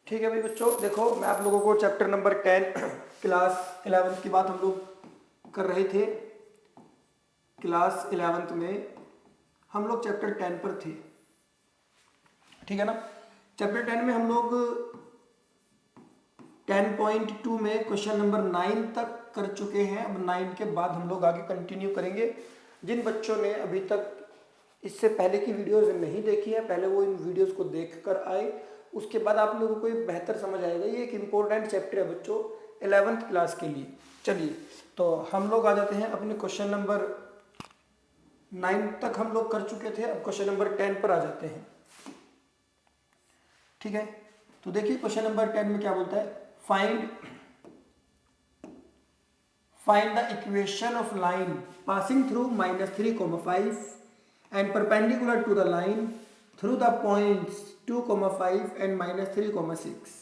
ठीक है भाई बच्चों, देखो मैं आप लोगों को चैप्टर नंबर 10 क्लास 11 की बात हम लोग कर रहे थे। क्लास 11 में हम लोग चैप्टर 10 पर थे, ठीक है ना। चैप्टर 10 में हम लोग 10.2 में क्वेश्चन नंबर 9 तक कर चुके हैं। अब 9 के बाद हम लोग आगे कंटिन्यू करेंगे। जिन बच्चों ने अभी तक इससे पहले की वीडियोस नहीं देखी है, पहले वो इन वीडियोस को देख कर आए, उसके बाद आप लोगों को ये बेहतर समझ आएगा। ये एक इम्पोर्टेंट चैप्टर है बच्चों 11th क्लास के लिए। चलिए तो हम लोग आ जाते हैं अपने क्वेश्चन नंबर 9 तक हम लोग कर चुके थे। अब क्वेश्चन नंबर 10 पर आ जाते हैं, ठीक है। तो देखिए क्वेश्चन नंबर 10 में क्या बोलता है, find the equation of line passing through -3, 5 and perpendicular to the line through the points 2, 5 and -3, 6।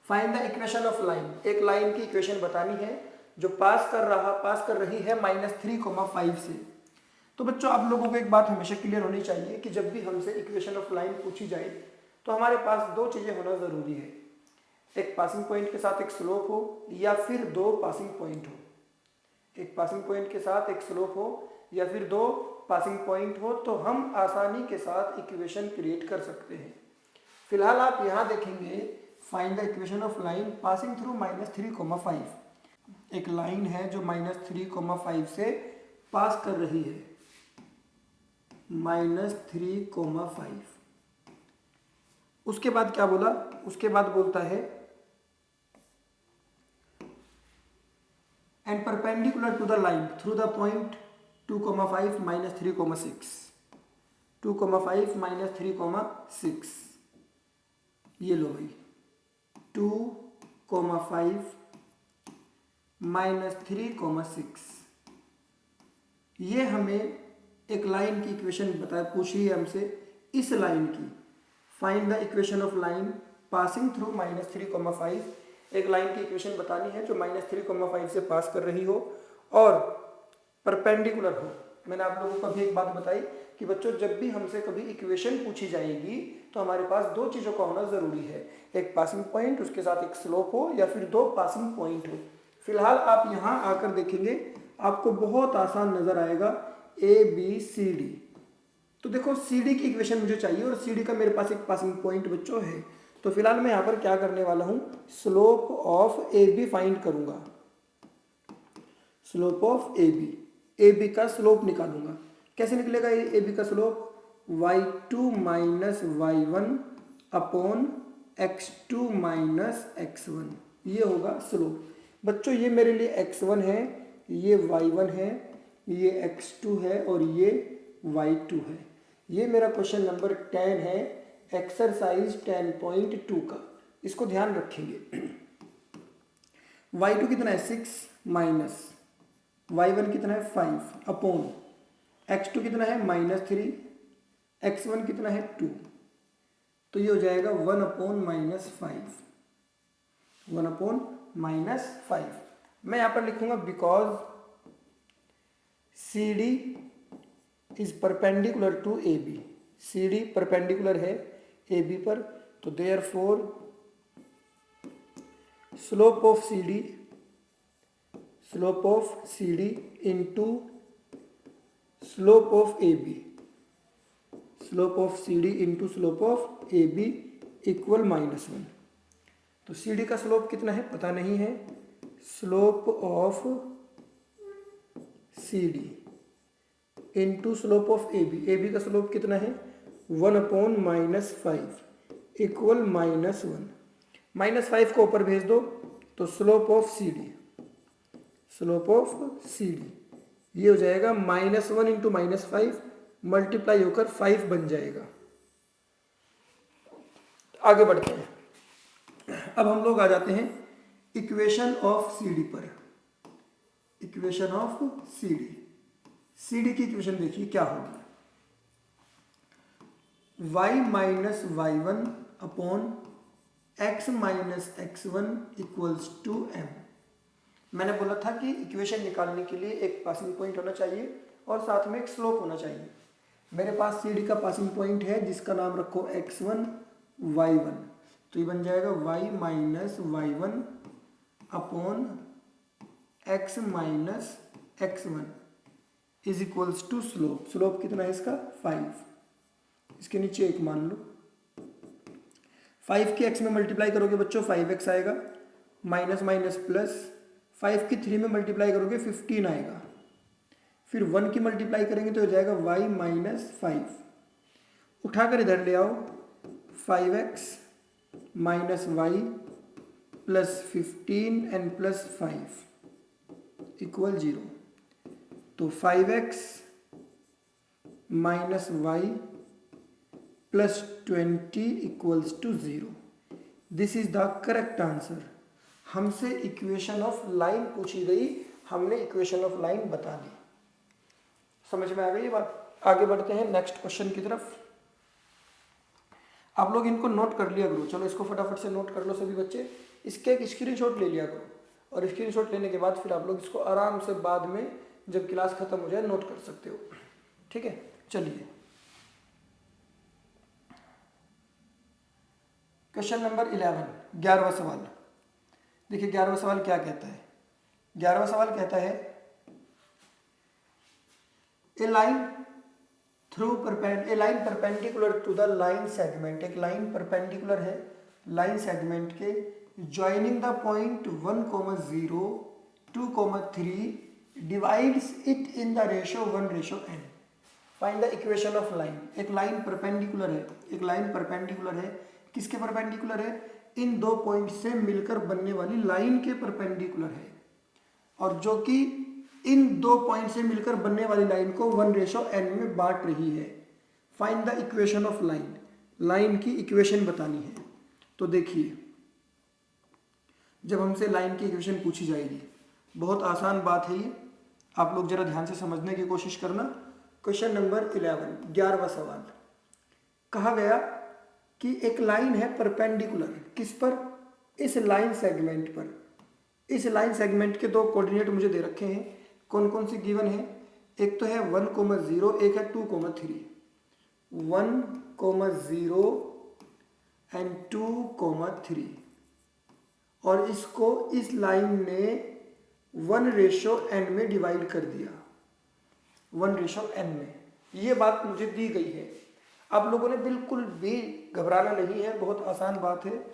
Find the equation of line, एक लाइन की इक्वेशन बतानी है जो पास कर रही है -3, 5 से। तो बच्चों आप लोगों को एक बात हमेशा क्लियर होनी चाहिए कि जब भी हमसे इक्वेशन ऑफ लाइन पूछी जाए तो हमारे पास दो चीज़ें होना ज़रूरी है। एक पासिंग पॉइंट के साथ एक स्लोप हो, या फिर दो पासिंग पॉइंट हो। एक पासिंग पॉइंट के साथ एक स्लोप हो या फिर दो पासिंग पॉइंट हो, तो हम आसानी के साथ इक्वेशन क्रिएट कर सकते हैं। फिलहाल आप यहाँ देखेंगे, find the equation of line passing through -3, 5। एक लाइन है जो -3, 5 से पास कर रही है, -3, 5। उसके बाद क्या बोला, उसके बाद बोलता है and perpendicular to the line through the point 2, 5 -3, 6। 2, 5 -3, 6। ये लो भाई 2, 5 -3, 6। ये हमें एक लाइन की इक्वेशन पूछी है हमसे। इस लाइन की find the equation of line passing through -3, 5। एक लाइन की इक्वेशन बतानी है जो -3, 5 से पास कर रही हो और परपेंडिकुलर हो। मैंने आप लोगों को अभी एक बात बताई कि बच्चों जब भी हमसे कभी इक्वेशन पूछी जाएगी तो हमारे पास दो चीज़ों का होना ज़रूरी है। एक पासिंग पॉइंट, उसके साथ एक स्लोप हो, या फिर दो पासिंग पॉइंट हो। फिलहाल आप यहाँ आकर देखेंगे आपको बहुत आसान नज़र आएगा ABCD। तो देखो CD की इक्वेशन मुझे चाहिए और CD का मेरे पास एक पासिंग पॉइंट बच्चों है। तो फिलहाल मैं यहाँ पर क्या करने वाला हूँ, स्लोप ऑफ AB फाइंड करूँगा। स्लोप ऑफ AB का स्लोप निकालूंगा। कैसे निकलेगा AB का slope, y2 - y1 upon x2 - x1। ये होगा स्लोप। बच्चों ये मेरे लिए x1 है, ये y1 है, ये x2 है और ये y2 है। ये मेरा क्वेश्चन नंबर 10 है, एक्सरसाइज 10.2 का। इसको ध्यान रखेंगे। y2 कितना है 6 माइनस y1 कितना है 5 अपॉन x2 कितना है -3, x1 कितना है 2। तो ये हो जाएगा 1 अपॉन -5, 1 अपॉन -5। मैं यहाँ पर लिखूंगा because CD is perpendicular to AB। CD perpendicular है AB पर, तो therefore slope of CD into slope of AB, slope of CD into slope of AB equal -1। तो CD का स्लोप कितना है पता नहीं है, slope of CD into slope of AB का स्लोप कितना है 1 अपॉन -5 इक्वल -1। -5 को ऊपर भेज दो तो स्लोप ऑफ CD ये हो जाएगा -1 इंटू -5 मल्टीप्लाई होकर 5 बन जाएगा। आगे बढ़ते हैं। अब हम लोग आ जाते हैं इक्वेशन ऑफ CD पर। इक्वेशन ऑफ CD की इक्वेशन देखिए क्या होगी, y - y1 upon x - x1 equals to m। मैंने बोला था कि इक्वेशन निकालने के लिए एक पासिंग पॉइंट होना चाहिए और साथ में एक स्लोप होना चाहिए। मेरे पास CD का पासिंग पॉइंट है जिसका नाम रखो x1 y1। तो ये बन जाएगा y minus y1 upon x minus x1 is equals to slope. Slope कितना है इसका 5। इसके नीचे एक मान लो। 5 की x में मल्टीप्लाई करोगे बच्चों 5x आएगा, माइनस माइनस प्लस, 5 की 3 में मल्टीप्लाई करोगे 15 आएगा, फिर 1 की मल्टीप्लाई करेंगे तो हो जाएगा y माइनस 5। उठाकर इधर ले आओ, 5x minus y plus 15 and plus 5 equal 0। तो 5x minus y plus 20 equals to 0। This is the correct answer. हमसे इक्वेशन ऑफ लाइन पूछी गई, हमने इक्वेशन ऑफ लाइन बता दी। समझ में आ गई ये बात? आगे बढ़ते हैं नेक्स्ट क्वेश्चन की तरफ। आप लोग इनको नोट कर लिया करो। चलो इसको फटाफट से नोट कर लो सभी बच्चे। इसके एक स्क्रीनशॉट ले लिया करो और स्क्रीनशॉट लेने के बाद फिर आप लोग इसको आराम से बाद में जब क्लास खत्म हो जाए नोट कर सकते हो। ठीक है, चलिए क्वेश्चन नंबर 11, 11वां सवाल। देखिए 11वां सवाल क्या कहता है। 11वां सवाल कहता है a line perpendicular to the line segment. एक लाइन परपेंडिकुलर है लाइन सेगमेंट के, joining the point 1,0, 2,3 divides it in the ratio 1:n। Find the equation of line. एक लाइन परपेंडिकुलर है, एक लाइन परपेंडिकुलर है, किसके परपेंडिकुलर है? इन दो पॉइंट से मिलकर बनने वाली लाइन के परपेंडिकुलर है, और जो कि इन दो पॉइंट से मिलकर बनने वाली लाइन को 1:n में बांट रही है। Find the equation of line. Line की इक्वेशन बतानी है। तो देखिए जब हमसे लाइन की इक्वेशन पूछी जाएगी, बहुत आसान बात है ये, आप लोग जरा ध्यान से समझने की कोशिश करना। क्वेश्चन नंबर 11, 11वां सवाल। कहा गया कि एक लाइन है परपेंडिकुलर, किस पर? इस लाइन सेगमेंट पर। इस लाइन सेगमेंट के दो कोऑर्डिनेट मुझे दे रखे हैं। कौन कौन से गिवन है? एक तो है 1,0, एक है 2,3। 1,0 एंड 2,3, और इसको इस लाइन ने 1:n में डिवाइड कर दिया। 1:n में ये बात मुझे दी गई है। आप लोगों ने बिल्कुल भी घबराना नहीं है, बहुत आसान बात है।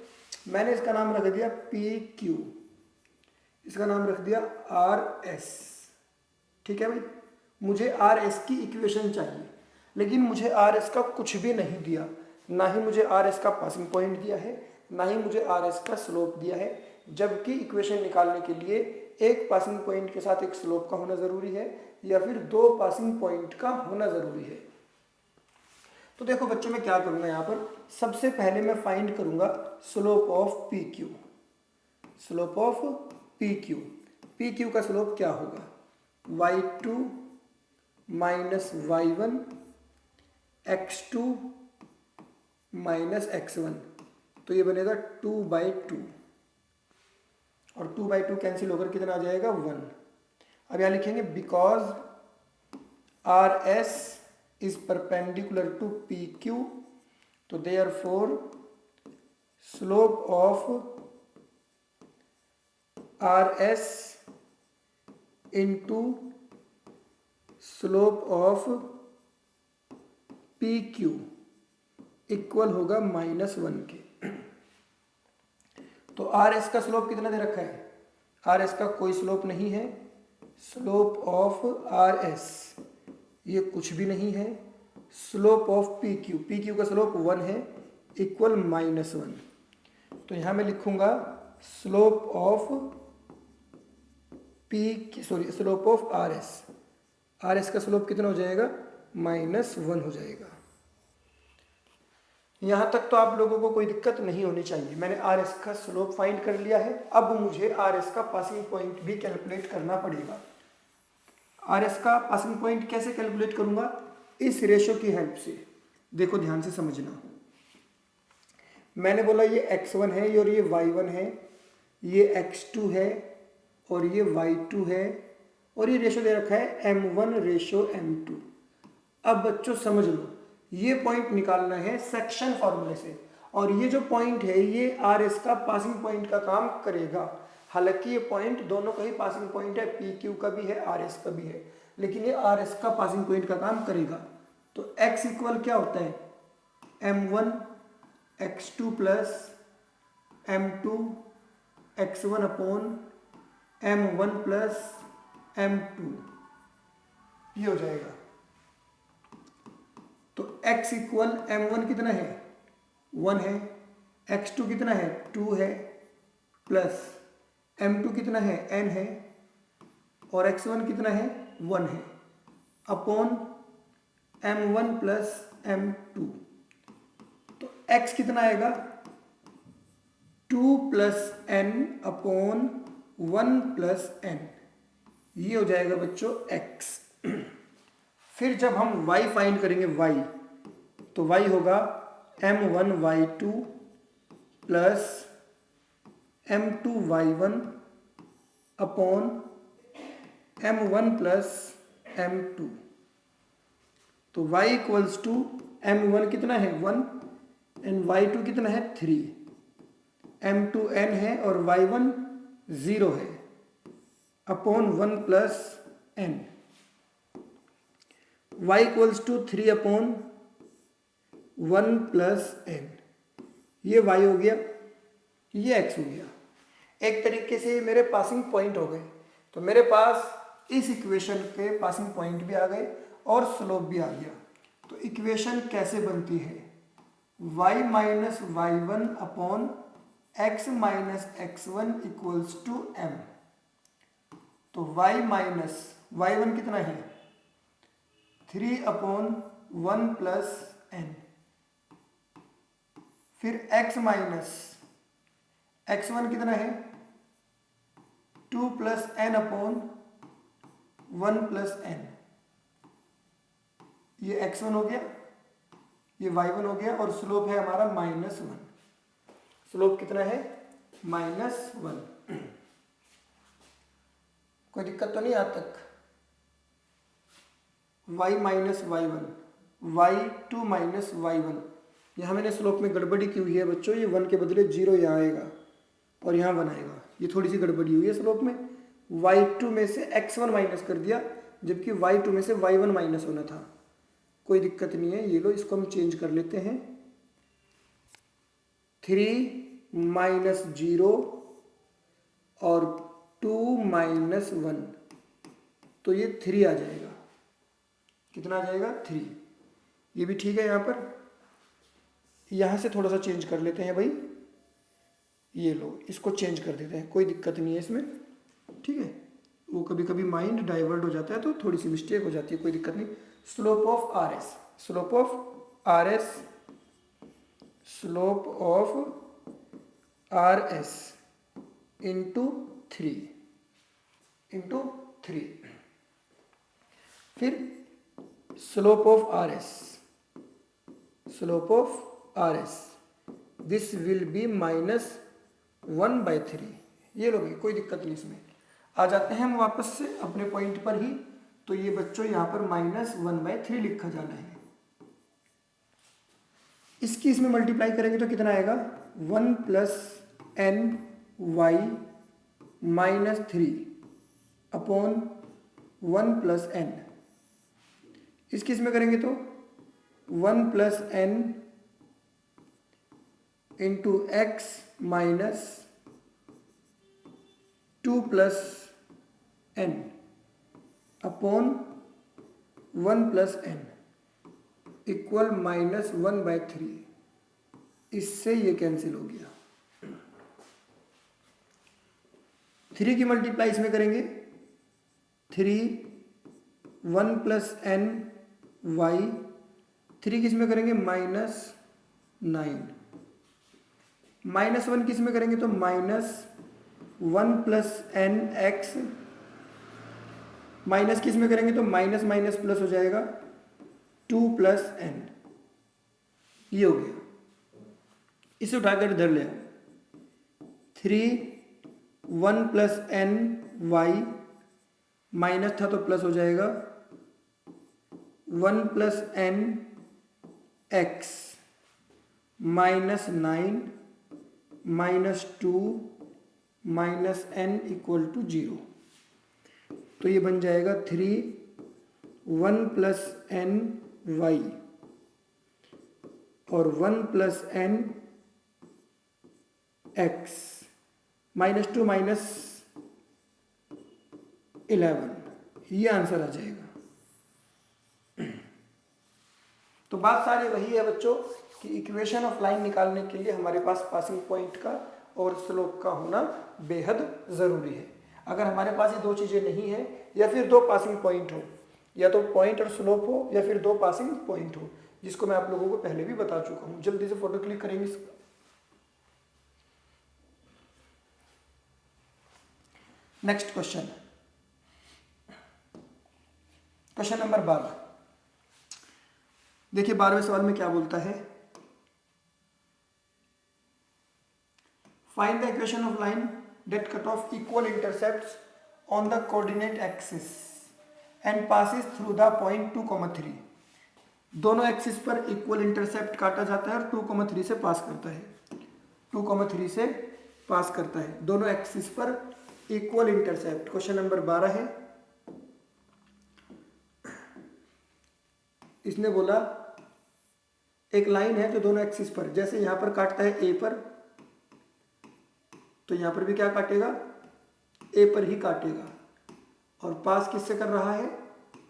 मैंने इसका नाम रख दिया PQ, इसका नाम रख दिया RS। ठीक है भाई, मुझे RS की इक्वेशन चाहिए, लेकिन मुझे RS का कुछ भी नहीं दिया। ना ही मुझे RS का पासिंग पॉइंट दिया है, ना ही मुझे RS का स्लोप दिया है। जबकि इक्वेशन निकालने के लिए एक पासिंग पॉइंट के साथ एक स्लोप का होना जरूरी है, या फिर दो पासिंग पॉइंट का होना जरूरी है। तो देखो बच्चों, मैं क्या करूंगा यहाँ पर, सबसे पहले मैं फाइंड करूंगा slope of PQ। Slope of PQ, PQ का स्लोप क्या होगा? y2 minus y1 x2 minus x1, तो ये बनेगा 2/2, और 2/2 कैंसिल होकर कितना आ जाएगा? 1। अब यहाँ लिखेंगे because RS is perpendicular to PQ, तो therefore slope of RS into slope of PQ equal होगा -1 के। तो RS का स्लोप कितना दे रखा है? RS का कोई स्लोप नहीं है। स्लोप ऑफ RS ये कुछ भी नहीं है। स्लोप ऑफ PQ, PQ का स्लोप 1 है, इक्वल -1। तो यहां मैं लिखूंगा slope of slope of RS का स्लोप कितना हो जाएगा? -1 हो जाएगा। यहां तक तो आप लोगों को कोई दिक्कत नहीं होनी चाहिए। मैंने RS का स्लोप फाइंड कर लिया है। अब मुझे RS का पासिंग पॉइंट भी कैलकुलेट करना पड़ेगा। RS का पासिंग पॉइंट कैसे कैलकुलेट करूंगा? इस रेशो की हेल्प से। देखो ध्यान से समझना। मैंने बोला ये x1 है और ये y1 है, ये x2 है और ये y2 है, और ये रेशो दे रखा है m1:m2। अब बच्चों समझ लो, ये पॉइंट निकालना है सेक्शन फॉर्मूले से, और ये जो पॉइंट है ये आर एस का पासिंग पॉइंट का काम करेगा। हालांकि ये पॉइंट दोनों का ही पासिंग पॉइंट है, पी क्यू का भी है, आर एस का भी है, लेकिन ये आर एस का पासिंग पॉइंट का काम करेगा। तो x इक्वल क्या होता है, m1 x2 plus m2 x1 upon m1 plus m2, ये हो जाएगा। तो x इक्वल m1 कितना है 1 है, x2 कितना है 2 है, प्लस m2 कितना है n है, और x1 कितना है 1 है, अपॉन m1 प्लस m2। तो x कितना आएगा 2 plus n upon 1 plus n, ये हो जाएगा बच्चों x। फिर जब हम y फाइंड करेंगे y, तो y होगा m1 y2 plus m2 y1 upon m1 plus m2। तो y इक्वल्स टू m1 कितना है 1 एंड y2 कितना है 3, m2 n है और y1 0 है, upon 1 plus n। y equals to 3 upon 1 plus n, ये y हो गया, ये x हो गया। एक तरीके से मेरे पासिंग पॉइंट हो गए। तो मेरे पास इस इक्वेशन के पासिंग पॉइंट भी आ गए और स्लोप भी आ गया। तो इक्वेशन कैसे बनती है, y minus y one upon x minus x one equals to m। तो y माइनस वाई वन कितना है 3 अपॉन 1 प्लस n, फिर x माइनस एक्स वन कितना है 2 plus n upon 1 plus n, ये x1 हो गया, ये y1 हो गया, और स्लोप है हमारा -1। स्लोप कितना है -1। कोई दिक्कत तो नहीं आज तक। y minus y one, y2 minus y1, यहाँ मैंने स्लोप में गड़बड़ी की हुई है बच्चों, ये 1 के बदले 0 यहाँ आएगा और यहाँ 1 आएगा, ये थोड़ी सी गड़बड़ी हुई है स्लोप में। y2 में से x1 माइनस कर दिया, जबकि y2 में से y1 माइनस होना था। कोई दिक्कत नहीं है, ये लो इसको हम चेंज कर लेते हैं। 3 माइनस 0 और 2 माइनस 1, तो ये 3 आ जाएगा। कितना आ जाएगा 3। ये भी ठीक है। यहाँ पर यहाँ से थोड़ा सा चेंज कर लेते हैं भाई, ये लो इसको चेंज कर देते हैं, कोई दिक्कत नहीं है इसमें, ठीक है। वो कभी कभी माइंड डाइवर्ट हो जाता है तो थोड़ी सी मिस्टेक हो जाती है, कोई दिक्कत नहीं। Slope of R S, slope of R S, slope of R S into 3, फिर slope of R S, slope of R S, this will B -1/3। ये लोग कोई दिक्कत नहीं इसमें। आ जाते हैं हम वापस से अपने पॉइंट पर ही। तो ये बच्चों यहाँ पर -1/3 लिखा जाना है। इसकी इसमें मल्टीप्लाई करेंगे तो कितना आएगा 1 plus n y -3 upon 1 plus n। इसकी इसमें करेंगे तो 1 plus n into x minus 2 plus n upon 1 plus n equal -1/3। इससे ये कैंसिल हो गया। 3 की मल्टीप्लाई इसमें करेंगे, 3 1 प्लस n y, 3 किस में करेंगे -9, -1 किस में करेंगे तो -1 प्लस n x, माइनस किस में करेंगे तो माइनस माइनस प्लस हो जाएगा 2 प्लस n। ये हो गया। इसे उठाकर इधर ले आओ, 3 1 प्लस n y, माइनस था तो प्लस हो जाएगा 1 plus n x -9 -2 -n equal to 0। तो ये बन जाएगा 3 1 + n y और 1 + n x -2 -11, ये आंसर आ जाएगा। तो बात सारी वही है बच्चों कि इक्वेशन ऑफ लाइन निकालने के लिए हमारे पास पासिंग पॉइंट का और स्लोप का होना बेहद ज़रूरी है। अगर हमारे पास ये दो चीज़ें नहीं है या फिर दो पासिंग पॉइंट हो, या तो पॉइंट और स्लोप हो या फिर दो पासिंग पॉइंट हो, जिसको मैं आप लोगों को पहले भी बता चुका हूँ। जल्दी से फोटो क्लिक करेंगे इसका। Next question, question number 12। देखिए 12वें सवाल में क्या बोलता है, find the equation of line that cut off equal intercepts on the coordinate axis and passes through the point 2,3। दोनों एक्सिस पर इक्वल इंटरसेप्ट काटा जाता है और 2,3 से पास करता है, 2,3 से पास करता है, दोनों एक्सिस पर इक्वल इंटरसेप्ट। क्वेश्चन नंबर 12 है। इसने बोला एक लाइन है जो दोनों एक्सिस पर, जैसे यहां पर काटता है ए पर, तो यहां पर भी क्या काटेगा, ए पर ही काटेगा, और पास किससे कर रहा है,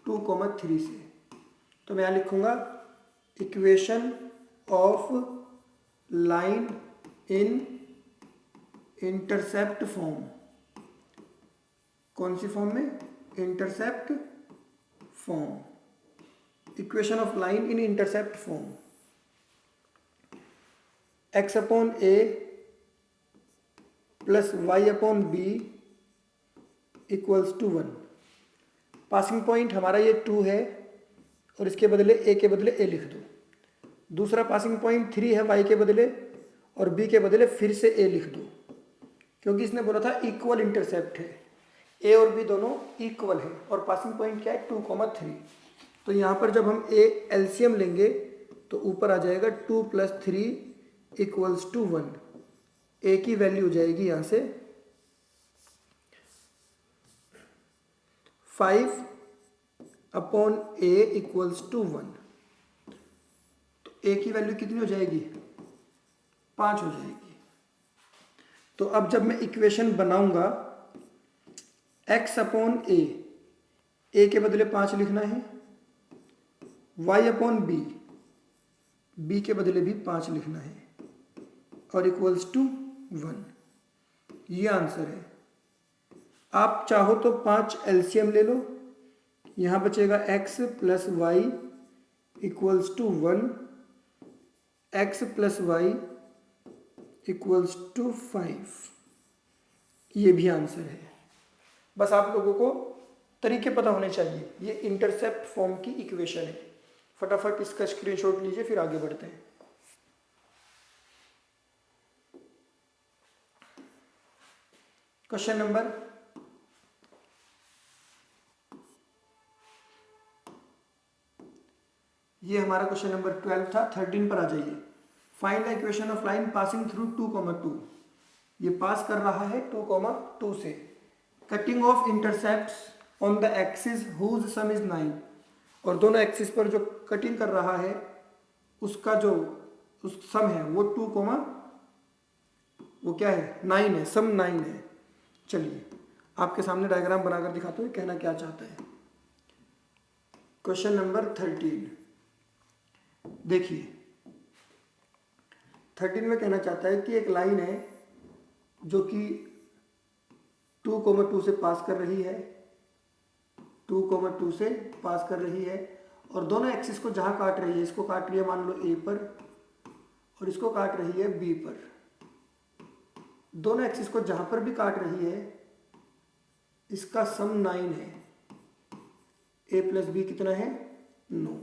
2,3 से। तो मैं यहां लिखूंगा equation of line in intercept form. कौन सी फॉर्म में, intercept form, equation of line in intercept form. x/a plus y/b equals to 1। Passing point हमारा ये 2 है और इसके बदले a के बदले a लिख दो। दूसरा पासिंग पॉइंट 3 है y के बदले, और b के बदले फिर से a लिख दो, क्योंकि इसने बोला था इक्वल इंटरसेप्ट है, a और b दोनों इक्वल है, और पासिंग पॉइंट क्या है, 2,3। तो यहाँ पर जब हम a एलसीएम लेंगे तो ऊपर आ जाएगा 2 + 3 इक्वल्स टू 1। a की वैल्यू हो जाएगी यहाँ से 5/a इक्वल्स टू 1। तो a की वैल्यू कितनी हो जाएगी, 5 हो जाएगी। तो अब जब मैं इक्वेशन बनाऊंगा x/a, a के बदले 5 लिखना है, y/b, b के बदले भी 5 लिखना है, और इक्वल्स टू 1। ये आंसर है। आप चाहो तो 5 एलसीएम ले लो, यहां बचेगा x + y equals to 1, x + y equals to 5। ये भी आंसर है। बस आप लोगों को तरीके पता होने चाहिए। ये इंटरसेप्ट फॉर्म की इक्वेशन है। फटाफट इसका स्क्रीनशॉट लीजिए, फिर आगे बढ़ते हैं। क्वेश्चन नंबर ये हमारा क्वेश्चन नंबर 12 था। 13 पर आ जाइए। Find the equation of line passing through 2,2। ये पास कर रहा है 2,2 से। Cutting off intercepts on the axis whose sum is 9। और दोनों एक्सिस पर जो कटिंग कर रहा है उसका जो उस सम है वो 2, वो क्या है, 9 है, सम 9 है। चलिए आपके सामने डायग्राम बनाकर दिखाता हूँ कहना क्या चाहता है। क्वेश्चन नंबर 13 देखिए, 13 में कहना चाहता है कि एक लाइन है जो कि 2,2 से पास कर रही है, 2,2 से पास कर रही है, और दोनों एक्सिस को जहां काट रही है, इसको काट रही है मान लो ए पर और इसको काट रही है बी पर। दोनों एक्सिस को जहां पर भी काट रही है इसका सम 9 है। a + b कितना है, 9।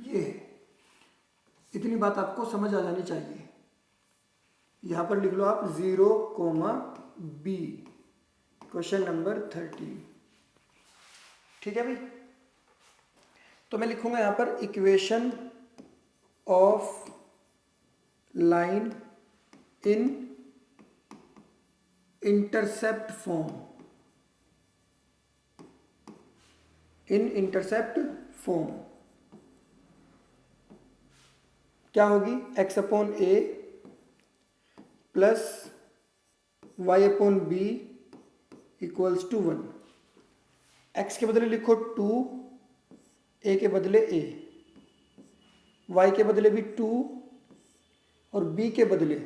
ये है। इतनी बात आपको समझ आ जानी चाहिए। यहां पर लिख लो आप 0,b। Question number 13। ठीक है भाई। तो मैं लिखूंगा यहां पर equation of line in intercept form, in intercept form क्या होगी? x upon a plus y upon b equals to 1। x के बदले लिखो 2, a के बदले a, y के बदले भी 2 और b के बदले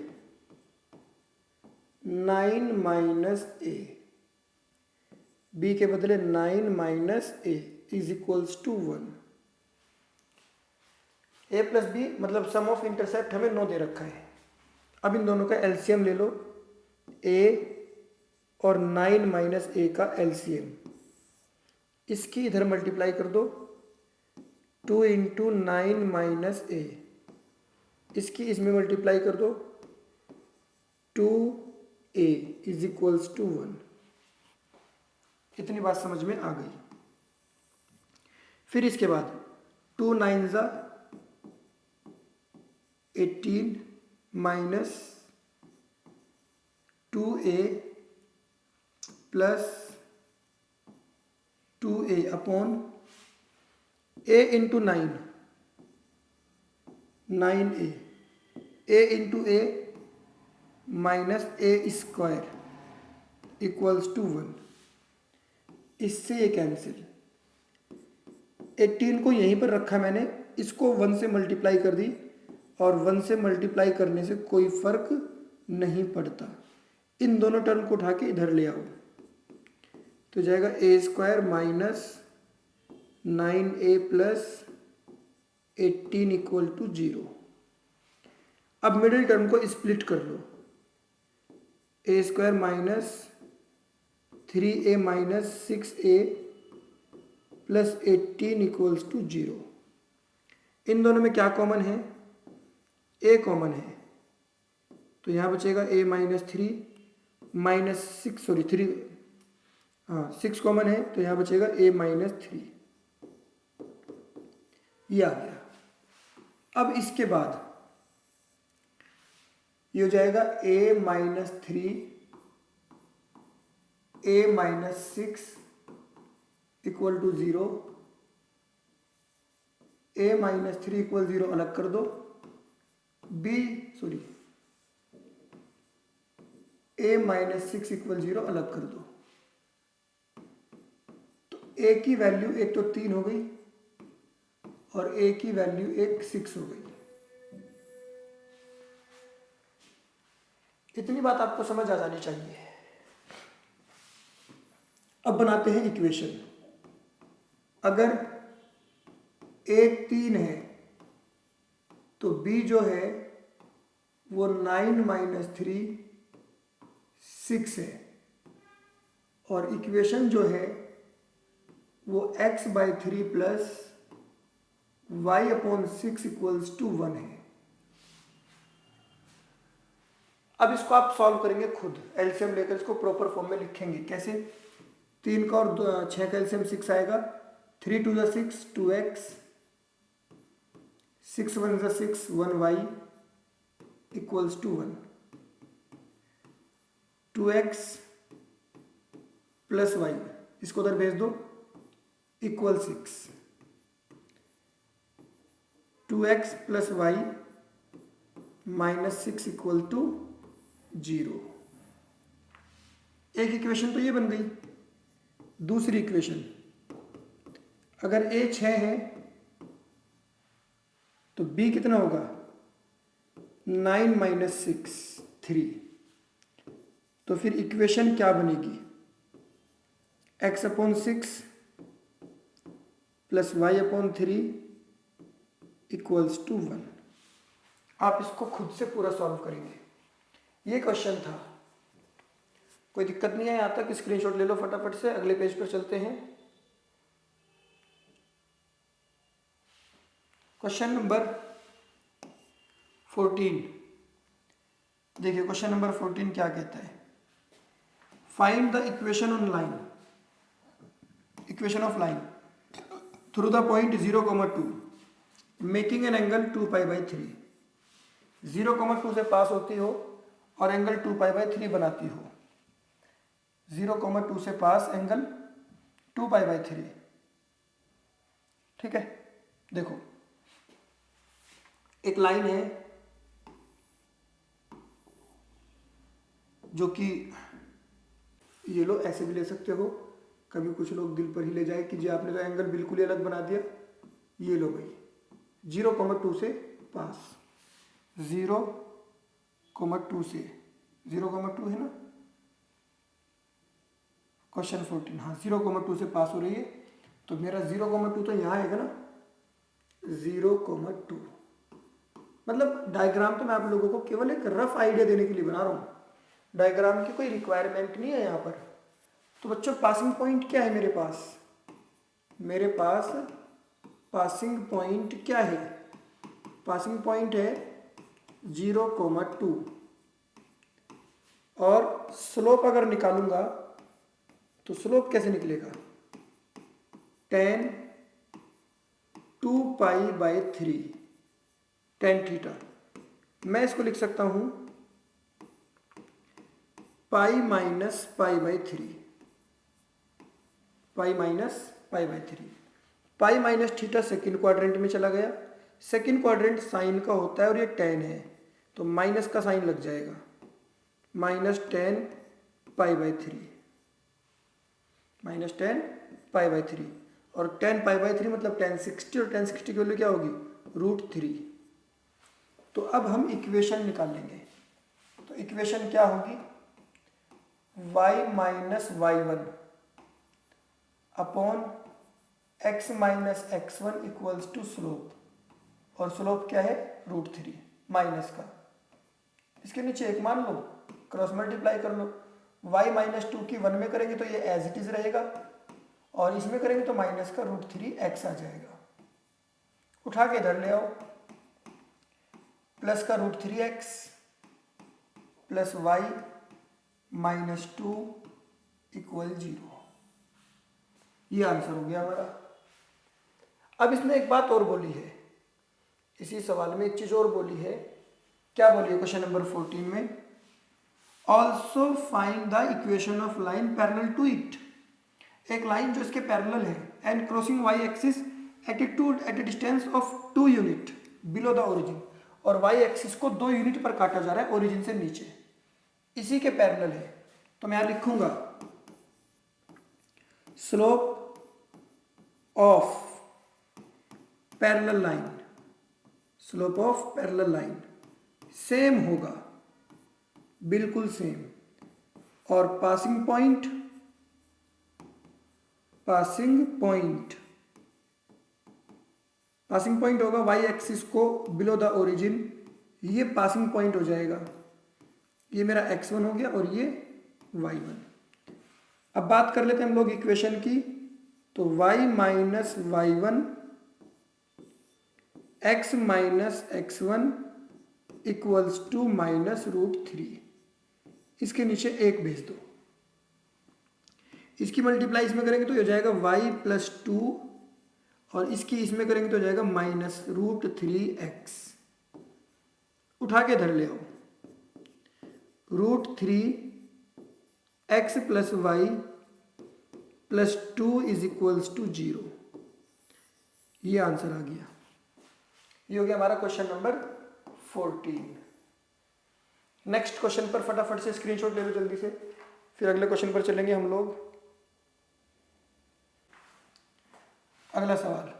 9 माइनस a, b के बदले 9 minus a is equals to 1। a plus b मतलब सम ऑफ इंटरसेप्ट हमें 9 दे रखा है। अब इन दोनों का एलसीएम ले लो, a और 9 माइनस a का एलसीएम, इसकी इधर मल्टीप्लाई कर दो, 2 इंटू 9 माइनस a, इसकी इसमें मल्टीप्लाई कर दो, 2a इज इक्वल्स टू 1। इतनी बात समझ में आ गई। फिर इसके बाद 2 9 ज़ा 18 minus 2a plus 2a upon a into 9, 9a, a into a minus a square equals to 1। इससे ये कैंसिल, 18 को यहीं पर रखा मैंने, इसको 1 से मल्टीप्लाई कर दी और 1 से मल्टीप्लाई करने से कोई फर्क नहीं पड़ता। इन दोनों टर्म को उठा के इधर ले आओ तो जाएगा a square minus 9a plus 18 equal to 0। अब मिडिल टर्म को स्प्लिट कर लो, a square minus 3a minus 6a plus 18 equals to 0। इन दोनों में क्या कॉमन है? a कॉमन है, तो यहाँ बचेगा a माइनस 3 माइनस 6, सॉरी 3, हाँ 6 कॉमन है तो यहाँ बचेगा a माइनस 3, ये आ गया। अब इसके बाद ये हो जाएगा a minus 3, a minus 6 equal to 0, a minus 3 equal 0 अलग कर दो, a माइनस 6 इक्वल 0 अलग कर दो, तो a की वैल्यू एक तो 3 हो गई और a की वैल्यू एक 6 हो गई। इतनी बात आपको समझ आ जानी चाहिए। अब बनाते हैं इक्वेशन। अगर a 3 है तो b जो है वो 9 माइनस 3 6 है और इक्वेशन जो है वो x by 3 plus y upon 6 equals to 1 है। अब इसको आप सॉल्व करेंगे खुद, एलसीएम लेकर इसको प्रॉपर फॉर्म में लिखेंगे। कैसे? 3 का और 6 का एलसीएम 6 आएगा, 3 2 6 2x, 6 1 6 1y equals to 1, 2x plus y, इसको उधर भेज दो, equal 6, 2x plus y minus 6 equal to 0। एक इक्वेशन तो ये बन गई। दूसरी इक्वेशन, अगर a 6 है तो b कितना होगा? 9 माइनस 6 3। तो फिर इक्वेशन क्या बनेगी? x upon 6 plus y upon 3 equals to 1। आप इसको खुद से पूरा सॉल्व करेंगे। ये क्वेश्चन था, कोई दिक्कत नहीं है यहाँ तक? स्क्रीनशॉट ले लो फटाफट से, अगले पेज पर चलते हैं। क्वेश्चन नंबर 14, देखिए क्वेश्चन नंबर 14 क्या कहता है? Find the equation on line, equation of line through the point 0, 2। Making an angle 2π/3। 0,2 से पास होती हो और एंगल 2π/3 बनाती हो। 0,2 से पास एंगल 2π/3। ठीक है, देखो एक लाइन है जो कि ये लो ऐसे भी ले सकते हो, कभी कुछ लोग दिल पर ही ले जाए कि जी आपने तो एंगल बिल्कुल ही अलग बना दिया। ये लो भाई 0,2 से पास, 0,2 से 0,2 है ना, क्वेश्चन 14। हाँ 0,2 से पास हो रही है, तो मेरा 0,2 तो यहाँ आएगा ना, 0,2। मतलब डायग्राम तो मैं आप लोगों को केवल एक रफ आइडिया देने के लिए बना रहा हूँ, डायग्राम की कोई रिक्वायरमेंट नहीं है यहाँ पर। तो बच्चों पासिंग पॉइंट क्या है मेरे पास? मेरे पास पासिंग पॉइंट क्या है? पासिंग पॉइंट है 0,2 और स्लोप अगर निकालूंगा तो स्लोप कैसे निकलेगा? tan 2π/3 tan theta. मैं इसको लिख सकता हूं pi minus π/3, pi minus π/3। Pi minus theta second quadrant में चला गया, सेकेंड क्वाड्रेंट साइन का होता है और ये tan है, तो माइनस का साइन लग जाएगा, माइनस tan π/3, माइनस tan π/3। और tan π/3 मतलब tan 60, और tan 60 की वैल्यू क्या होगी? √3। तो अब हम इक्वेशन निकालेंगे। तो इक्वेशन क्या होगी? y minus y1 upon x minus x1 equals to slope, और स्लोप क्या है? √3 माइनस का। इसके नीचे एक मान लो, क्रॉस मल्टीप्लाई कर लो। y माइनस 2 की 1 में करेंगे तो ये एज इट इज रहेगा, और इसमें करेंगे तो माइनस का √3x आ जाएगा। उठा के इधर ले आओ, प्लस का √3x plus y minus 2 equal 0। ये आंसर हो गया हमारा। अब इसने एक बात और बोली है, इसी सवाल में एक चीज और बोली है। क्या बोली है क्वेश्चन नंबर 14 में? Also find the equation of line parallel to it. एक लाइन जो इसके पैरेलल है and crossing y axis at a distance of 2 unit below the origin, और y एक्सिस को 2 यूनिट पर काटा जा रहा है ओरिजिन से नीचे, इसी के पैरेलल है। तो मैं यहां लिखूंगा slope of parallel line, slope of parallel line same होगा, बिल्कुल सेम, और पासिंग पॉइंट होगा y एक्सिस को बिलो द ओरिजिन, ये पासिंग पॉइंट हो जाएगा। ये मेरा x1 हो गया और ये y1। अब बात कर लेते हैं हम लोग इक्वेशन की। तो y minus y1 x minus x1 equals to minus √3। इसके नीचे एक भेज दो, इसकी मल्टीप्लाई इसमें करेंगे तो हो जाएगा y प्लस 2, और इसकी इसमें करेंगे तो हो जाएगा माइनस √3x। उठा के धर ले आओ, √3x plus y plus 2 is equals to 0। ये आंसर आ गया। ये हो गया हमारा क्वेश्चन नंबर 14। नेक्स्ट क्वेश्चन पर फटाफट से स्क्रीनशॉट ले लो जल्दी से, फिर अगले क्वेश्चन पर चलेंगे हम लोग। अगला सवाल,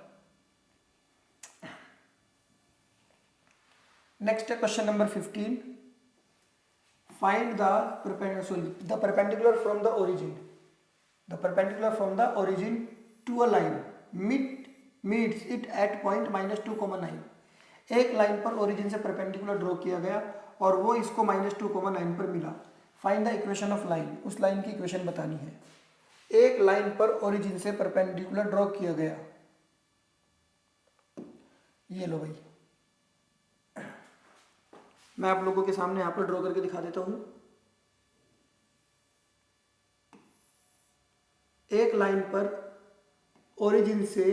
नेक्स्ट है question number 15। Find the perpendicular from the origin, the perpendicular from the origin to a line meets it at point -2,9। एक लाइन पर ओरिजिन से परपेंडिकुलर ड्रॉ किया गया और वो इसको -2,9 पर मिला। Find the equation of line, उस लाइन की इक्वेशन बतानी है। एक लाइन पर ओरिजिन से परपेंडिकुलर ड्रॉ किया गया, ये लो भाई, मैं आप लोगों के सामने यहां पर ड्रॉ करके दिखा देता हूं। एक लाइन पर ओरिजिन से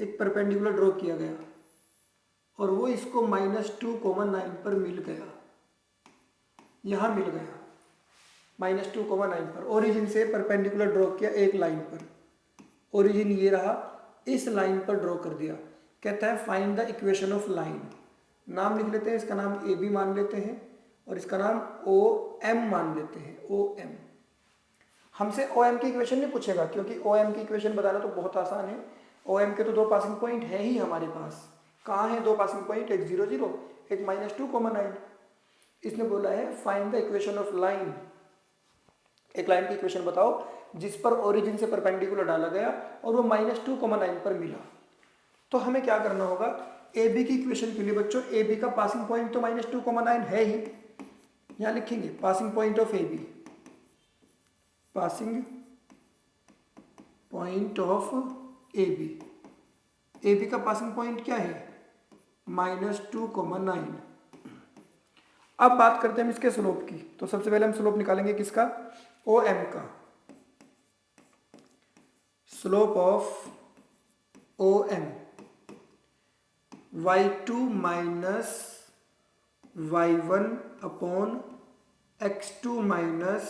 एक परपेंडिकुलर ड्रॉ किया गया और वो इसको -2,9 पर मिल गया, यहाँ मिल गया -2,9 पर। ओरिजिन से परपेंडिकुलर ड्रॉ किया एक लाइन पर, ओरिजिन ये रहा, इस लाइन पर ड्रॉ कर दिया। कहता है find the equation of line. नाम लिख लेते हैं, इसका नाम ए बी मान लेते हैं और इसका नाम ओ एम मान लेते हैं, ओ एम। हमसे ओ एम की इक्वेशन नहीं पूछेगा क्योंकि ओ एम की इक्वेशन बताना तो बहुत आसान है। ओ एम के तो दो पासिंग पॉइंट है ही हमारे पास। कहाँ है दो पासिंग पॉइंट? एक 0 0, एक -2,9। इसने बोला है find the equation of line. एक लाइन की इक्वेशन बताओ जिस पर ओरिजिन से परपेंडिकुलर डाला गया और वो -2,9 पर मिला। तो हमें क्या करना होगा, ए बी की इक्वेशन के लिए बच्चों ए बी का पासिंग पॉइंट तो -2,9 है ही, यहाँ लिखेंगे passing point of A B, passing point of A B. A B का पासिंग पॉइंट क्या है? -2,9। अब बात करते हैं हम इसके स्लोप की। तो सबसे पहले हम स्लोप निकालेंगे किसका? ओ एम का। Slope of O M y2 minus y1 upon x2 minus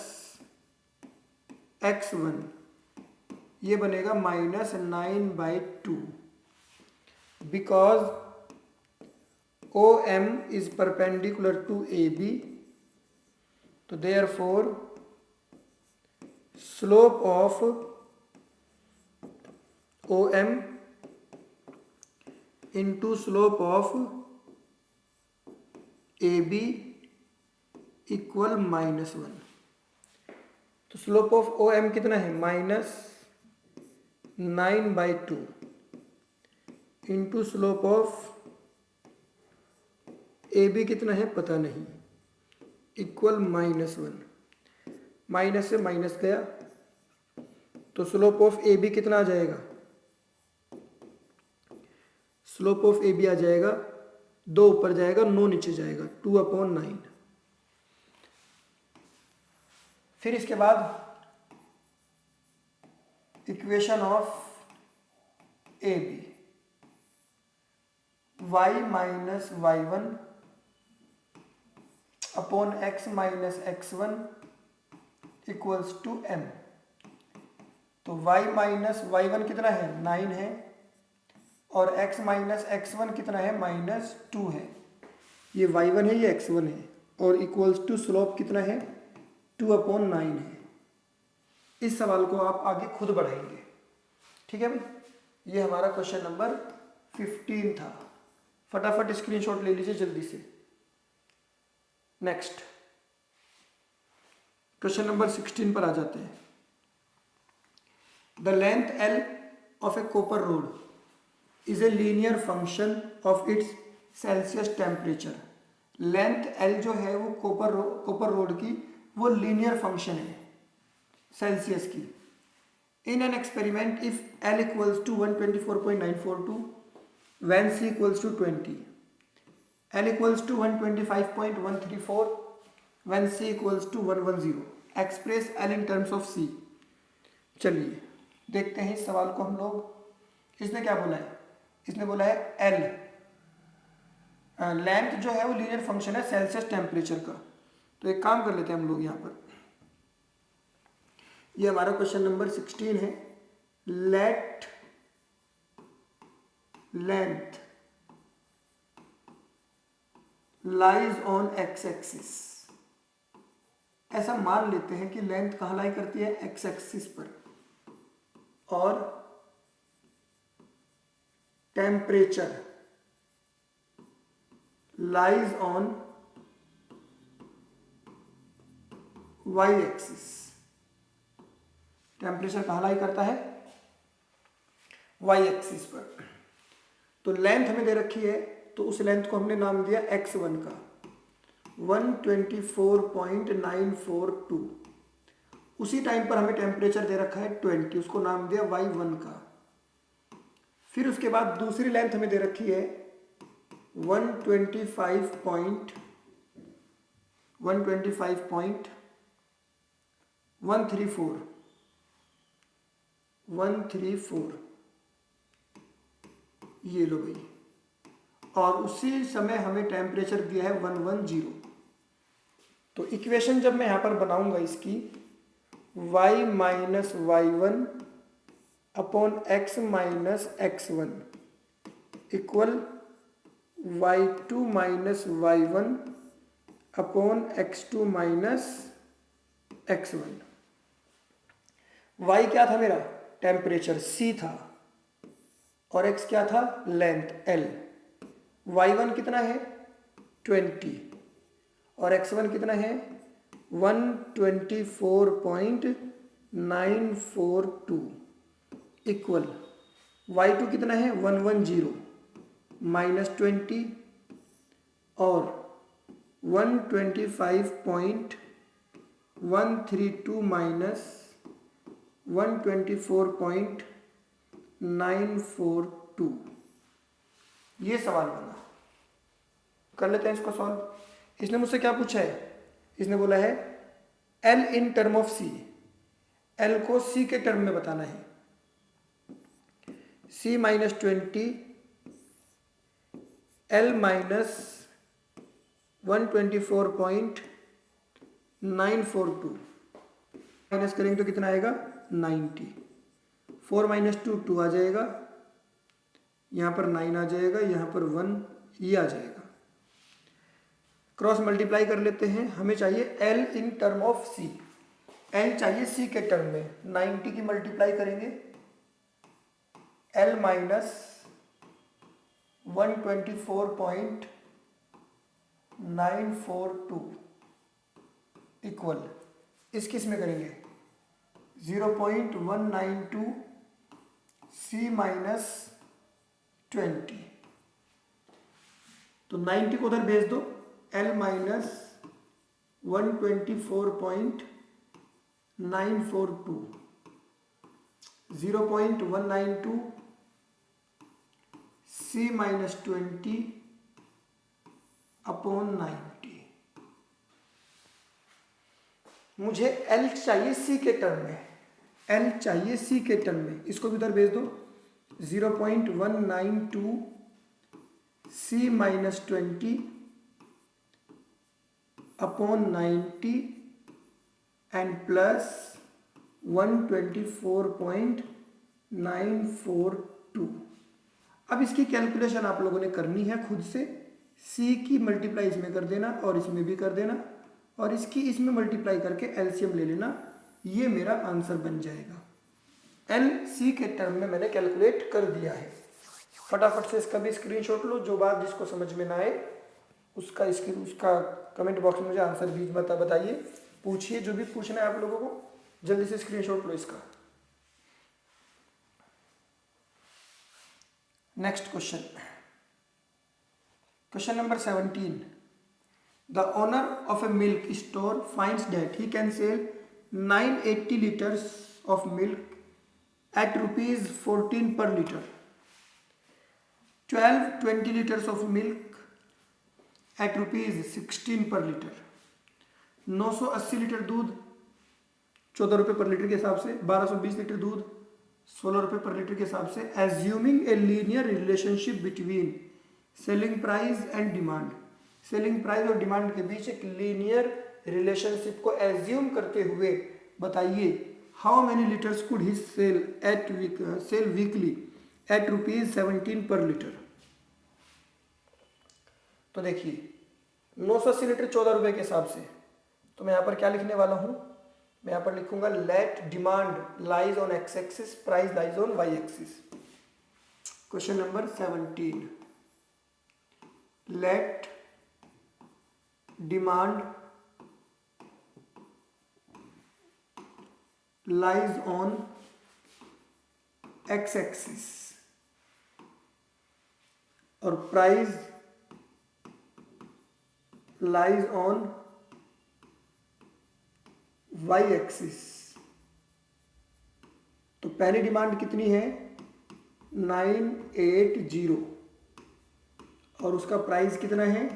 x1, ये बनेगा -9/2 because O M is perpendicular to A B. तो therefore slope of O M into slope of A B equal -1। तो slope of O M कितना है? -9/2 into slope of A B कितना है पता नहीं, इक्वल -1। माइनस से माइनस गया तो स्लोप ऑफ ए बी कितना आ जाएगा? स्लोप ऑफ ए बी आ जाएगा 2 ऊपर जाएगा 9 नीचे जाएगा, 2/9। फिर इसके बाद equation of A B, y minus y1 upon x minus x1 equals to m। तो y माइनस y1 कितना है? 9 है और x माइनस x1 कितना है? -2 है। ये y1 है, ये x1 है और इक्वल्स टू स्लोप कितना है? 2/9 है। इस सवाल को आप आगे खुद बढ़ाएंगे, ठीक है भाई। ये हमारा क्वेश्चन नंबर 15 था। फटाफट स्क्रीनशॉट ले लीजिए जल्दी से। नेक्स्ट क्वेश्चन नंबर 16 पर आ जाते हैं। The length L of A copper road is a linear function of its Celsius temperature. Length L जो है वो कॉपर रोड की वो लीनियर फंक्शन है सेल्सियस की। In an experiment if L equals to 124.942 when C equals to 20, L equals to 125.134 when C equals to 110, express L in terms of C। चलिए देखते हैं इस सवाल को हम लोग। इसने क्या बोला है? इसने बोला है L लेंथ जो है वो लीनियर फंक्शन है सेल्सियस टेम्परेचर का। तो एक काम कर लेते हैं हम लोग यहाँ पर, ये हमारा क्वेश्चन नंबर 16 है। Late length lies on X axis. ऐसा मान लेते हैं कि लेंथ कहाँ लाई करती है? एक्स एक्सिस पर, और temperature lies on Y axis. Temperature कहाँ लाई करता है? वाई एक्सिस पर। तो लेंथ हमें दे रखी है तो उस लेंथ को हमने नाम दिया x1 का 124.942। उसी टाइम पर हमें टेम्परेचर दे रखा है 20, उसको नाम दिया y1 का। फिर उसके बाद दूसरी लेंथ हमें दे रखी है 134। ये लो भाई, और उसी समय हमें टेम्परेचर दिया है 110। तो इक्वेशन जब मैं यहाँ पर बनाऊंगा इसकी y minus y1 upon x minus x1 equal y2 minus y1 upon x2 minus x1। y क्या था मेरा? टेम्परेचर c था, और x क्या था? Length l। y1 कितना है? 20, और x1 कितना है? 124.942 इक्वल y2 कितना है? 110 माइनस 20 और 125.132 माइनस 124.942। ये सवाल बना। कर लेते हैं इसको सॉल्व। इसने मुझसे क्या पूछा है? इसने बोला है L in term of C, L को C के टर्म में बताना है। C minus 20 L minus 124.942 minus करेंगे तो कितना आएगा? 90। 4 माइनस 2 2 आ जाएगा, यहाँ पर 9 आ जाएगा, यहाँ पर 1 ये आ जाएगा। क्रॉस मल्टीप्लाई कर लेते हैं। हमें चाहिए L in term of C, L चाहिए C के टर्म में। 90 की मल्टीप्लाई करेंगे L माइनस 124.942 इक्वल इस किस में करेंगे? 0.192 C माइनस 20। तो 90 को उधर भेज दो। L minus 124.942 0.192 C minus 20 upon 90। मुझे L चाहिए C के टर्म में, L चाहिए C के टर्म में। इसको भी उधर भेज दो। 0.192 C minus 20 upon 90 and plus 124.942। अब इसकी कैलकुलेशन आप लोगों ने करनी है खुद से। C की मल्टीप्लाई इसमें कर देना और इसमें भी कर देना, और इसकी इसमें मल्टीप्लाई करके एलसीएम ले लेना। ये मेरा आंसर बन जाएगा। L C के टर्म में मैंने कैलकुलेट कर दिया है। फटाफट से इसका भी स्क्रीनशॉट लो। जो बात जिसको समझ में ना आए उसका कमेंट बॉक्स में मुझे आंसर भी बताइए, पूछिए। जो भी पूछना है आप लोगों को जल्दी से स्क्रीनशॉट लो इसका। Next question, question number 17। The owner of A milk store finds that he can sell 980 liters of milk at ₹14 per liter, 1220 liters of milk at ₹16 per liter, 980 litre दूध 14 रुपये पर लीटर के हिसाब से, 1220 लीटर दूध 16 रुपये पर लीटर के हिसाब से। Assuming a linear relationship between selling price and demand, selling price और डिमांड के बीच एक लीनियर रिलेशनशिप को एज्यूम करते हुए बताइए how many litres could he sell weekly at ₹17 per litre. तो देखिए 980 लीटर 14 रुपये के हिसाब से, तो मैं यहाँ पर क्या लिखने वाला हूँ? मैं यहाँ पर लिखूंगा let demand lies on X axis, price lies on Y axis. Question number 17, let demand lies on X axis और price lies on Y axis. तो पहली डिमांड कितनी है? 980 और उसका प्राइस कितना है?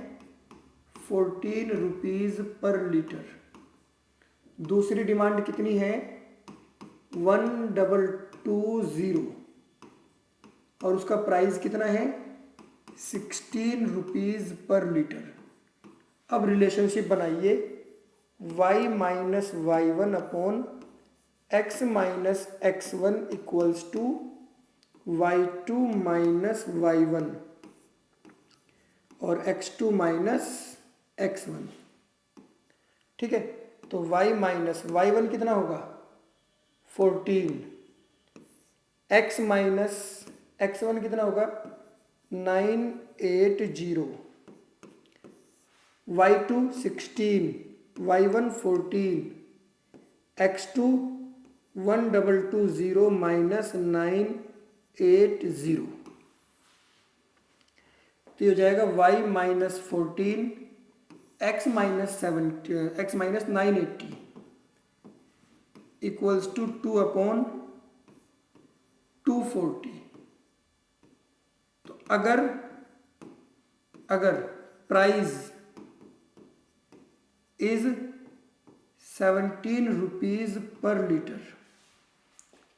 14 रुपीज पर लीटर। दूसरी डिमांड कितनी है? 1220 और उसका प्राइस कितना है 16 रुपीज़ पर लीटर। अब रिलेशनशिप बनाइए y minus y one upon x minus x one equals to y two minus y one और x2 माइनस एक्स वन। ठीक है, तो y माइनस वाई वन कितना होगा 14, x माइनस एक्स वन कितना होगा 980, y2 16, y1 14, x2 1220 माइनस 980, तो ये हो जाएगा y minus 14 x minus 980 equals to 2 upon 240। तो अगर price is 17 rupees per litre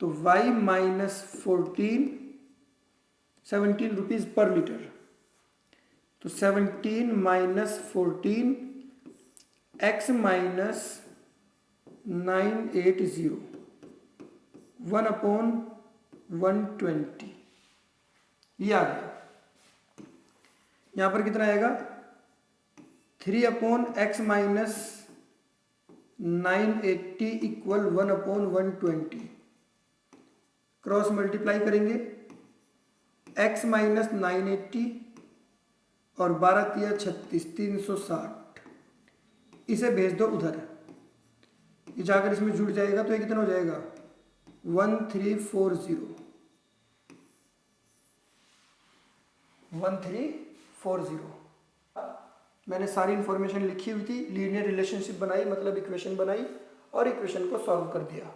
तो y minus 17 rupees per litre, तो 17 माइनस 14 x माइनस 980 1 अपॉन 120, ये आ गया। यहां पर कितना आएगा 3 upon x minus 980 equal 1 upon 120, cross multiply करेंगे x माइनस 980 और 12 तिया 36 360, इसे भेज दो उधर, ये जाकर इसमें जुड़ जाएगा तो ये कितना हो जाएगा 1340। मैंने सारी इंफॉर्मेशन लिखी हुई थी, लीनियर रिलेशनशिप बनाई मतलब इक्वेशन बनाई और इक्वेशन को सॉल्व कर दिया।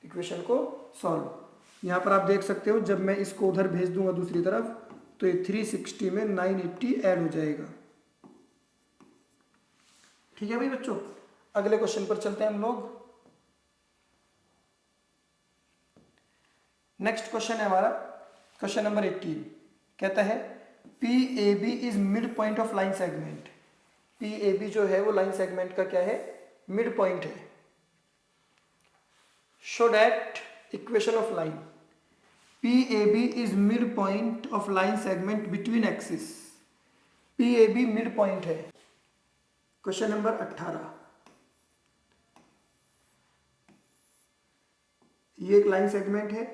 इक्वेशन को सॉल्व, यहाँ पर आप देख सकते हो जब मैं इसको उधर भेज दूंगा दूसरी तरफ तो ये 360 में 980 ऐड हो जाएगा। ठीक है भाई बच्चों, अगले क्वेश्चन पर चलते हैं हम लोग। नेक्स्ट क्वेश्चन है हमारा क्वेश्चन नंबर 18, कहता है PAB is mid point of line segment. PAB जो है वो लाइन सेगमेंट का क्या है मिड पॉइंट है। Show that equation of line PAB is mid point of line segment between axis. PAB mid point है। क्वेश्चन नंबर 18, ये एक लाइन सेगमेंट है,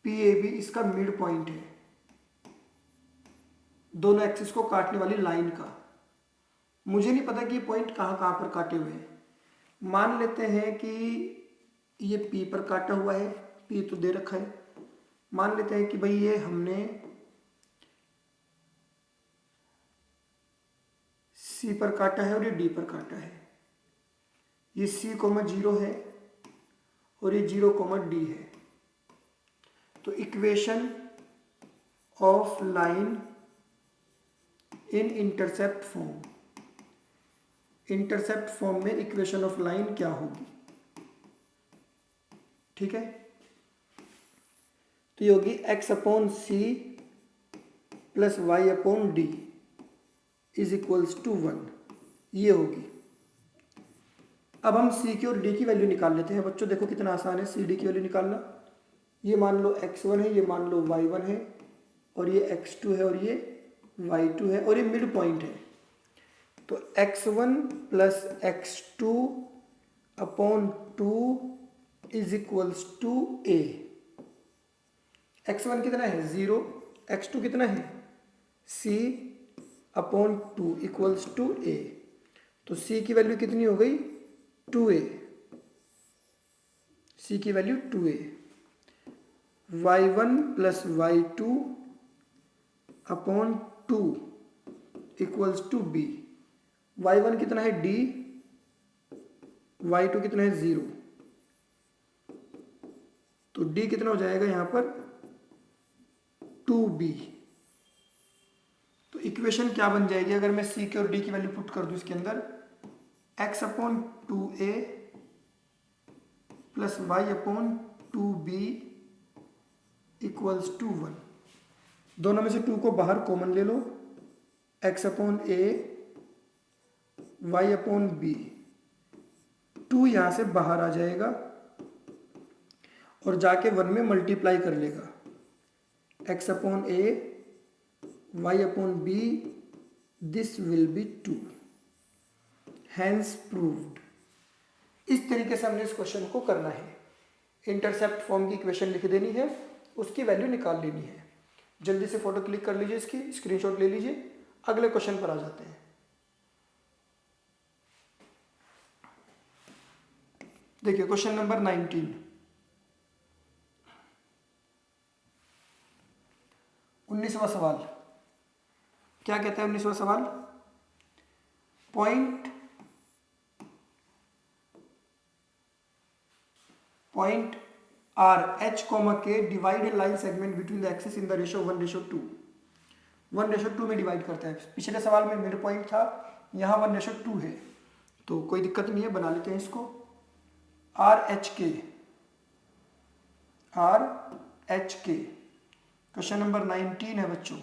PAB इसका मिड पॉइंट है दोनों एक्सिस को काटने वाली लाइन का। मुझे नहीं पता कि ये पॉइंट कहाँ कहाँ पर काटे हुए हैं। मान लेते हैं कि ये P पर काटा हुआ है, P तो दे रखा है। मान लेते हैं कि भाई ये हमने C पर काटा है और ये D पर काटा है। ये C, 0 है और ये 0, D है। तो equation of line in intercept form, intercept form में इक्वेशन ऑफ लाइन क्या होगी। ठीक है, तो ये होगी x upon c plus y upon d is equals to 1, ये होगी। अब हम c की और d की वैल्यू निकाल लेते हैं बच्चों। देखो कितना आसान है c d की वैल्यू निकालना। ये मान लो x1 है, ये मान लो y1 है और ये x2 है और ये y2 है और ये मिड पॉइंट है। तो x1 plus x2 upon 2 is equals to a। x1 कितना है 0, x2 कितना है c upon 2 equals to a। तो c की वैल्यू कितनी हो गई 2a, c की value 2a। y1 plus y2 upon 2 equals to b। y1 कितना है d, y2 कितना है 0, तो d कितना हो जाएगा यहां पर 2b। तो इक्वेशन क्या बन जाएगी अगर मैं c के और d की वैल्यू पुट कर दूं इसके अंदर, x upon 2a plus y upon 2b equals to 1। दोनों में से 2 को बाहर कॉमन ले लो, x upon a y upon b. 2 यहाँ से बाहर आ जाएगा और जाके 1 में मल्टीप्लाई कर लेगा, x upon a y upon b, this will be 2, hence proved. इस तरीके से हमने इस क्वेश्चन को करना है। इंटरसेप्ट फॉर्म की इक्वेशन लिख देनी है, उसकी वैल्यू निकाल लेनी है। जल्दी से फोटो क्लिक कर लीजिए, इसकी स्क्रीनशॉट ले लीजिए। अगले क्वेश्चन पर आ जाते हैं। देखिए क्वेश्चन नंबर 19, 19वां सवाल क्या कहता है? 19वां सवाल, पॉइंट आर एच कॉमा के divide A line segment between the axis in the ratio 1:2। 1:2 में डिवाइड करता है। पिछले सवाल में मिड पॉइंट था, यहाँ 1:2 है, तो कोई दिक्कत नहीं है, बना लेते हैं इसको। आर एच के क्वेश्चन नंबर 19 है बच्चों।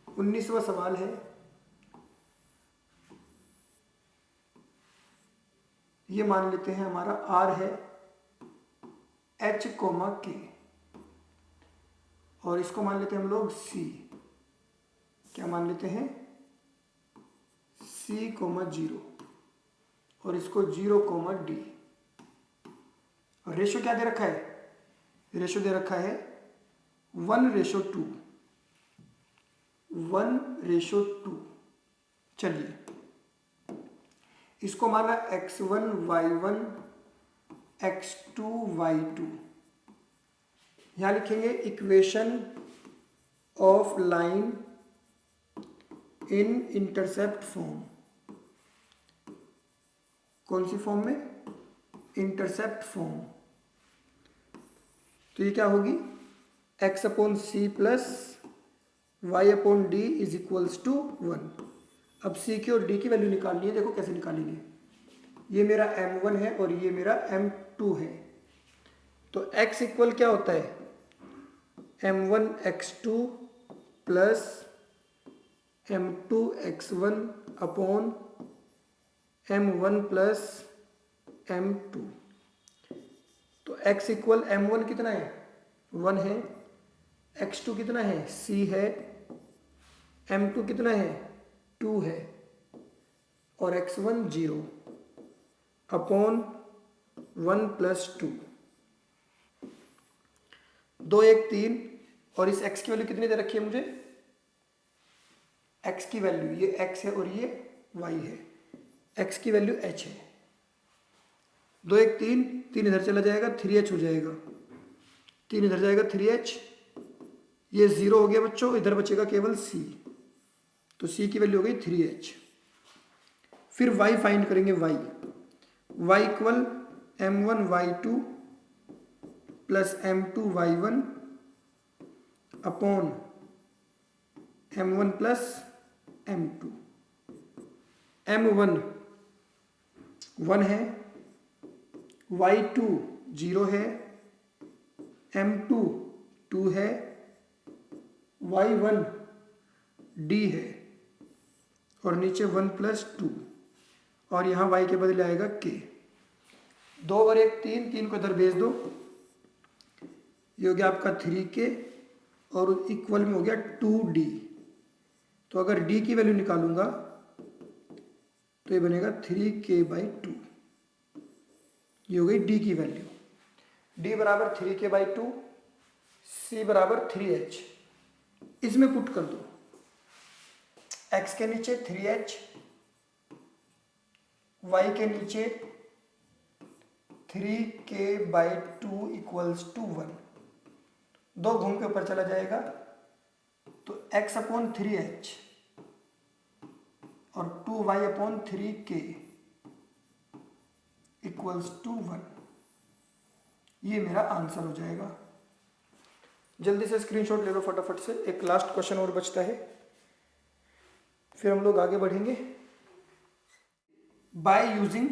19वां सवाल है, ये मान लेते हैं हमारा आर है एच कोमा के, और इसको मान लेते हैं हम लोग सी। क्या मान लेते हैं? सी कोमा 0, और इसको 0 कोमा डी। और रेशो क्या दे रखा है? रेशो दे रखा है 1:2। 1:2। चलिए इसको माना x1 y1 x2 y2। यहां लिखेंगे equation of line in intercept form. कौन सी फॉर्म में? Intercept form. तो ये क्या होगी? x upon c plus y upon d is equals to 1। अब c की और d की वैल्यू निकालनी है। देखो कैसे निकालेंगे। ये मेरा m1 है और ये मेरा m2 है। तो x इक्वल क्या होता है? m1 x2 plus m2 x1 upon m1 plus m2। तो x इक्वल m1 कितना है? 1 है। x2 कितना है? c है। m2 कितना है? 2 है। और x1 0 अपॉन 1 प्लस 2। 2 1 3। और इस x की वैल्यू कितनी दे रखी है मुझे? x की वैल्यू, ये x है और ये y है। x की वैल्यू h है। 2 1 3, 3 इधर चला जाएगा, 3h हो जाएगा। 3 इधर जाएगा, 3h। ये 0 हो गया बच्चों, इधर बचेगा केवल c। तो c की वैल्यू हो गई 3h। फिर y फाइंड करेंगे। y equal m1 y2 plus m2 y1 upon m1 plus m2। m1 1 है, y2 0 है, m2 2 है, y1 d है, और नीचे 1 प्लस 2, और यहाँ y के बदले आएगा k। 2 और 1 3, 3 को इधर भेज दो। ये हो गया आपका 3k और इक्वल में हो गया 2d। तो अगर d की वैल्यू निकालूंगा तो ये बनेगा 3k/2। ये हो गई d की वैल्यू। d बराबर 3k/2, c बराबर 3h। इसमें पुट कर दो। x के नीचे 3h, y के नीचे 3k/2 इक्वल्स टू 1। 2 घूम के ऊपर चला जाएगा, तो x अपॉन 3h और 2y upon 3k equals to 1। ये मेरा आंसर हो जाएगा। जल्दी से स्क्रीनशॉट ले लो फटाफट से। एक लास्ट क्वेश्चन और बचता है, फिर हम लोग आगे बढ़ेंगे। By using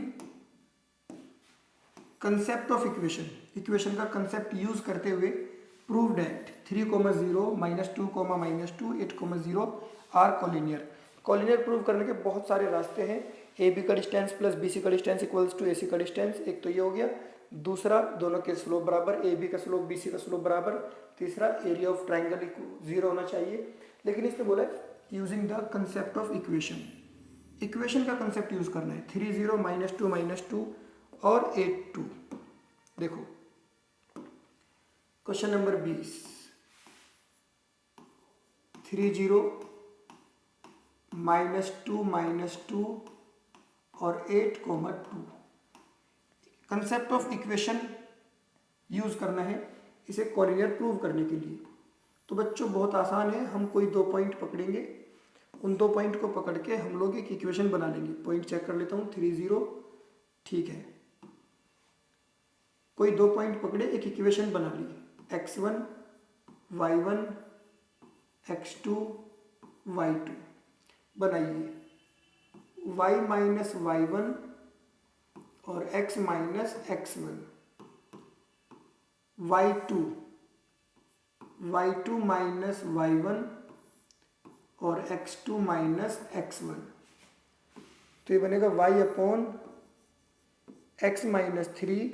concept of equation, equation का कंसेप्ट यूज करते हुए prove that 3, 0, -2, -2, 8, 0 are collinear. Collinear prove करने के बहुत सारे रास्ते हैं। ए बी का डिस्टेंस प्लस बी सी का distance equals to A C का डिस्टेंस, एक तो ये हो गया। दूसरा, दोनों के स्लोप बराबर, ए बी का स्लोप बी सी का स्लोप बराबर। तीसरा, एरिया ऑफ ट्राइंगल 0 होना चाहिए। लेकिन इसमें बोला using the concept of equation, equation का कंसेप्ट यूज करना है। 3, 0, -2 और 8, 2। देखो क्वेश्चन नंबर 20, 3, 0, -2 और 8, 2। कंसेप्ट ऑफ इक्वेशन यूज करना है इसे कोलिनियर प्रूव करने के लिए। तो बच्चों बहुत आसान है, हम कोई 2 पॉइंट पकड़ेंगे, उन 2 पॉइंट को पकड़ के हम लोग एक इक्वेशन बना लेंगे। पॉइंट चेक कर लेता हूँ, 3, 0, ठीक है। कोई 2 पॉइंट पकड़े, एक इक्वेशन बना ली, x1, y1, x2, y2 बनाइए। y माइनस y1 और x minus x1, y2 minus y1 और x2 माइनस x1। तो ये बनेगा y upon x minus 3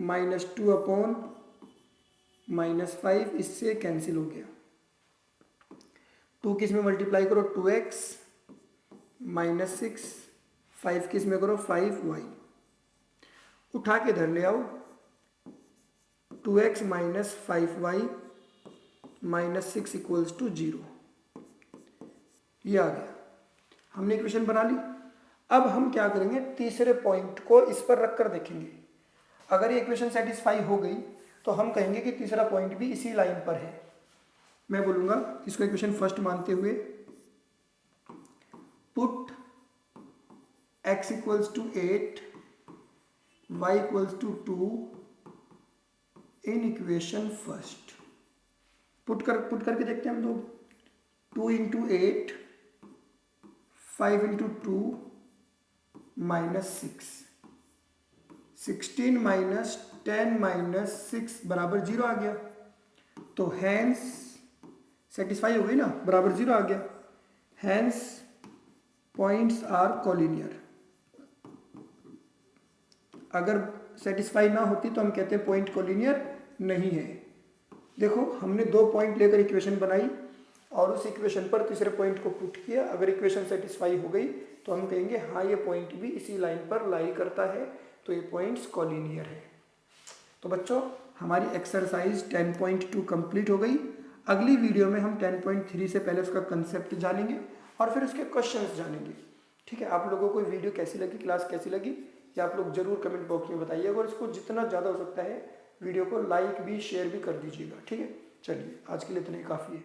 -2 upon -5, इससे कैंसिल हो गया। 2 किस में मल्टीप्लाई करो, 2x -6, 5 किस में करो, 5y। उठा के इधर ले आओ, 2x minus 5y -6 equals to 0। ये आ गया, हमने इक्वेशन बना ली। अब हम क्या करेंगे, तीसरे पॉइंट को इस पर रखकर देखेंगे। अगर ये इक्वेशन सेटिस्फाई हो गई तो हम कहेंगे कि तीसरा पॉइंट भी इसी लाइन पर है। मैं बोलूंगा इसको इक्वेशन फर्स्ट मानते हुए, put x equals to 8, y equals to 2 in equation first. Put करके देखते हैं हम लोग। 2 इंटू 8, 5 इंटू 2 -6, 16 माइनस 10 माइनस 6 बराबर 0 आ गया। तो हैंस सेटिस्फाई हो गई ना, बराबर 0 आ गया। Hence points are collinear. अगर सेटिस्फाई ना होती तो हम कहते हैं पॉइंट कोलिनियर नहीं है। देखो हमने 2 पॉइंट लेकर इक्वेशन बनाई और उस इक्वेशन पर तीसरे पॉइंट को पुट किया। अगर इक्वेशन सेटिस्फाई हो गई तो हम कहेंगे हाँ ये पॉइंट भी इसी लाइन पर लाई करता है, तो ये पॉइंट्स कोलिनियर है। तो बच्चों हमारी एक्सरसाइज 10.2 कंप्लीट हो गई। अगली वीडियो में हम 10.3 से पहले उसका कंसेप्ट जानेंगे और फिर उसके क्वेश्चंस जानेंगे। ठीक है, आप लोगों को वीडियो कैसी लगी, क्लास कैसी लगी, ये आप लोग जरूर कमेंट बॉक्स में बताइएगा और इसको जितना ज़्यादा हो सकता है वीडियो को लाइक भी शेयर भी कर दीजिएगा। ठीक है, चलिए आज के लिए इतना ही काफ़ी है।